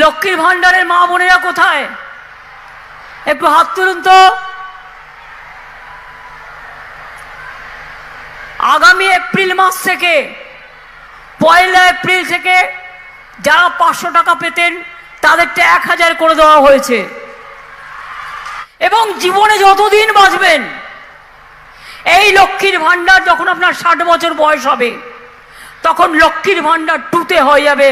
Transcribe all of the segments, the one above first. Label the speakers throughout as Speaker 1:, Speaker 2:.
Speaker 1: লক্ষ্মীর ভান্ডারের মা বোনেরা কোথায়? একটু হাত তুলুন তো। আগামী এপ্রিল মাস থেকে, 1 এপ্রিল থেকে যারা 500 টাকা পেতেন তাদেরটা 1000 করে দেওয়া হয়েছে। এবং জীবনে যতদিন বাঁচবেন এই লক্ষ্মীর ভান্ডার, যখন আপনার 60 বছর বয়স হবে তখন লক্ষ্মীর ভান্ডার 2তে হয়ে যাবে,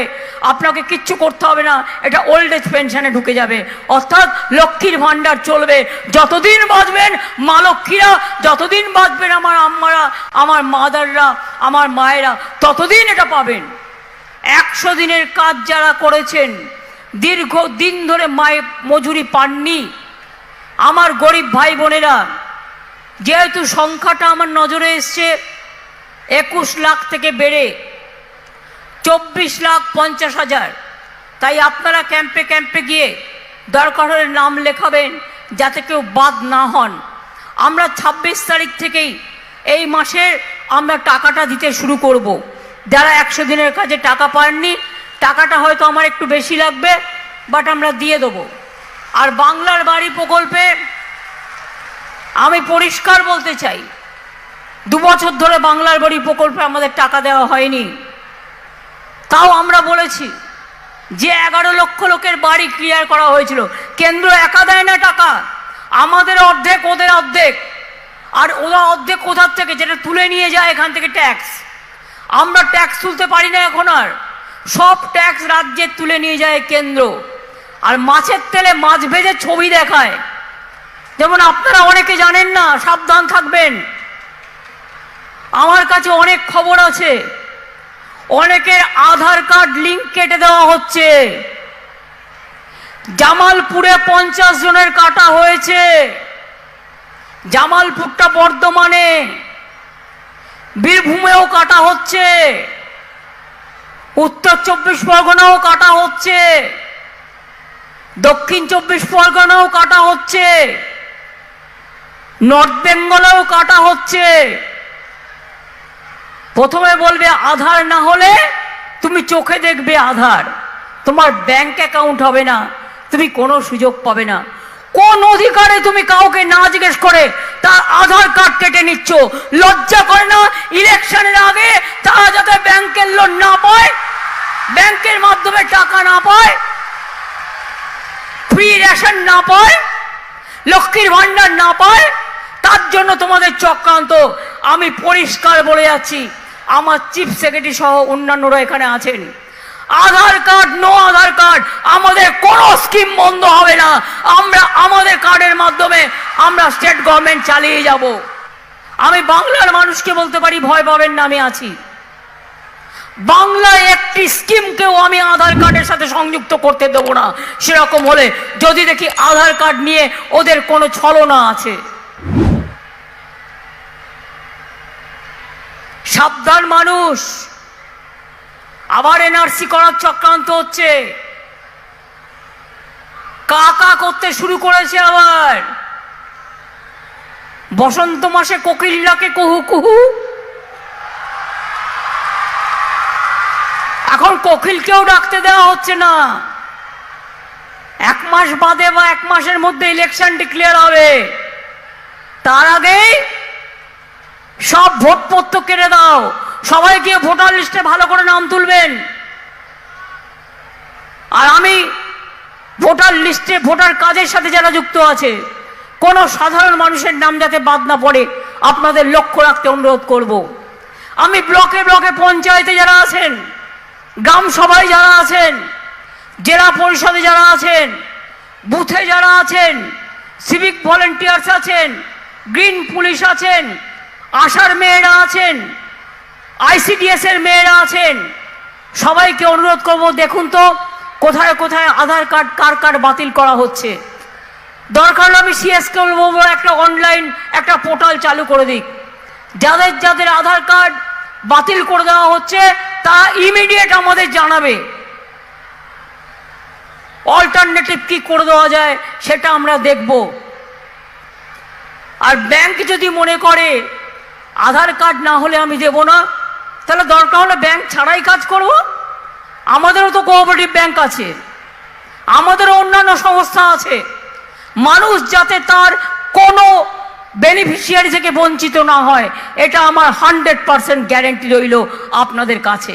Speaker 1: আপনাকে কিচ্ছু করতে হবে না, এটা ওল্ড এজ পেনশনে ঢুকে যাবে। অর্থাৎ লক্ষ্মীর ভান্ডার চলবে যতদিন বাঁচবেন। মা লক্ষ্মীরা যতদিন বাঁচবেন, আমার আম্মারা, আমার মাদাররা, আমার মায়েরা ততদিন এটা পাবেন। 100 দিনের কাজ যারা করেছেন, দীর্ঘ দিন ধরে মায়ের মজুরি পাননি, আমার গরিব ভাই বোনেরা, যেহেতু সংখ্যাটা আমার নজরে এসছে 21 লাখ থেকে বেড়ে 24,50,000, তাই আপনারা ক্যাম্পে ক্যাম্পে গিয়ে দরকার হলে নাম লেখাবেন যাতে কেউ বাদ না হন। আমরা 26 তারিখ থেকেই এই মাসে আমরা টাকাটা দিতে শুরু করব। যারা 100 দিনের কাজে টাকা পাননি, টাকাটা হয়তো আমার একটু বেশি লাগবে, বাট আমরা দিয়ে দেবো। আর বাংলার বাড়ি প্রকল্পে আমি পরিষ্কার বলতে চাই, 2 বছর ধরে বাংলার বাড়ি প্রকল্পে আমাদের টাকা দেওয়া হয়নি। তাও আমরা বলেছি যে 11 লক্ষ লোকের বাড়ি ক্লিয়ার করা হয়েছিল। কেন্দ্র একা দেয় না টাকা, আমাদের অর্ধেক, ওদের অর্ধেক। আর ওরা অর্ধেক কোথার থেকে? যেটা তুলে নিয়ে যায় এখান থেকে ট্যাক্স। আমরা ট্যাক্স তুলতে পারি না এখন, আর সব ট্যাক্স রাজ্যে তুলে নিয়ে যায় কেন্দ্র। আর মাছের তেলে মাছ ভেজে ছবি দেখায়। যেমন আপনারা অনেকে জানেন না, সাবধান থাকবেন। আমার কাছে অনেক খবর আছে, অনেকের আধার কার্ড লিঙ্ক কেটে দেওয়া হচ্ছে। জামালপুরে 50 জনের কাটা হয়েছে। জামালপুরটা বর্ধমানে, বীরভূমেও কাটা হচ্ছে, উত্তর 24 পরগনাও কাটা হচ্ছে, দক্ষিণ 24 পরগনাও কাটা হচ্ছে, নর্থ বেঙ্গলেও কাটা হচ্ছে। প্রথমে বলবে আধার না হলে তুমি চোখে দেখবে আধার, তোমার ব্যাংক অ্যাকাউন্ট হবে না, তুমি কোনো সুযোগ পাবে না। কোন অধিকারে তুমি কাউকে না জিজ্ঞেস করে তার আধার কার্ড কেটে নিচ্ছ? লজ্জা করে না? ইলেকশনের আগে তারা যাতে ব্যাংকের লোন না পায়, ব্যাংকের মাধ্যমে টাকা না পায়, ফ্রি রেশন না পায়, লক্ষ্মীর ভান্ডার না পায়, তার জন্য তোমাদের চক্রান্ত। আমি পরিষ্কার বলে যাচ্ছি, আমার চিফ সেক্রেটারি সহ অন্যান্যরা এখানে আছেন, আধার কার্ড, নো আধার কার্ড, আমাদের কোনো স্কিম বন্ধ হবে না। আমরা আমাদের কার্ডের মাধ্যমে আমরা স্টেট গভর্নমেন্ট চালিয়ে যাব। আমি বাংলার মানুষকে বলতে পারি, ভয় পাবেন না, আমি আছি। বাংলায় একটি স্কিমকেও আমি আধার কার্ডের সাথে সংযুক্ত করতে দেবো না। সেরকম হলে যদি দেখি আধার কার্ড নিয়ে ওদের কোনো ছলনা আছে। সাবধান মানুষ, আবার এনআরসি করার চক্রান্ত হচ্ছে, কাকা করতে শুরু করেছে। আবার বসন্ত মাসে কোকিল ডাকে কুহু কুহু, এখন কোকিলকেও ডাকতে দেওয়া হচ্ছে না। 1 মাস বাদে বা 1 মাসের মধ্যে ইলেকশন ডিক্লেয়ার হবে, তার আগেই সব ভোটপত্র কেটে দাও। সবাই গিয়ে ভোটার লিস্টে ভালো করে নাম তুলবেন। আর আমি ভোটার লিস্টে, ভোটার কাজের সাথে যারা যুক্ত আছে, কোনো সাধারণ মানুষের নাম যাতে বাদ না পড়ে আপনাদের লক্ষ্য রাখতে অনুরোধ করব। আমি ব্লকে ব্লকে, পঞ্চায়েতে যারা আছেন, গ্রাম সভায় যারা আছেন, জেলা পরিষদে যারা আছেন, বুথে যারা আছেন, সিভিক ভলেন্টিয়ার্স আছেন, গ্রিন পুলিশ আছেন, আশার মেয়েরা আছেন, ICDS এর মেয়েরা আছেন, সবাইকে অনুরোধ করব, দেখুন তো কোথায় কোথায় আধার কার্ড কার কার বাতিল করা হচ্ছে। দরকার হলে আমি CS কে বলবো একটা অনলাইন একটা পোর্টাল চালু করে দিক। যাদের যাদের আধার কার্ড বাতিল করে দেওয়া হচ্ছে তারা ইমিডিয়েট আমাদের জানাবে, অল্টারনেটিভ কি করে দেওয়া যায় সেটা আমরা দেখব। আর ব্যাংক যদি মনে করে আধার কার্ড না হলে আমি দেব না, তাহলে দরকার হলে ব্যাংক ছাড়াই কাজ করব। আমাদেরও তো কোঅপারেটিভ ব্যাংক আছে, আমাদেরও অন্যান্য সংস্থা আছে। মানুষ যাতে তার কোনো বেনিফিশিয়ারি থেকে বঞ্চিত না হয়, এটা আমার 100% গ্যারেন্টি রইল আপনাদের কাছে।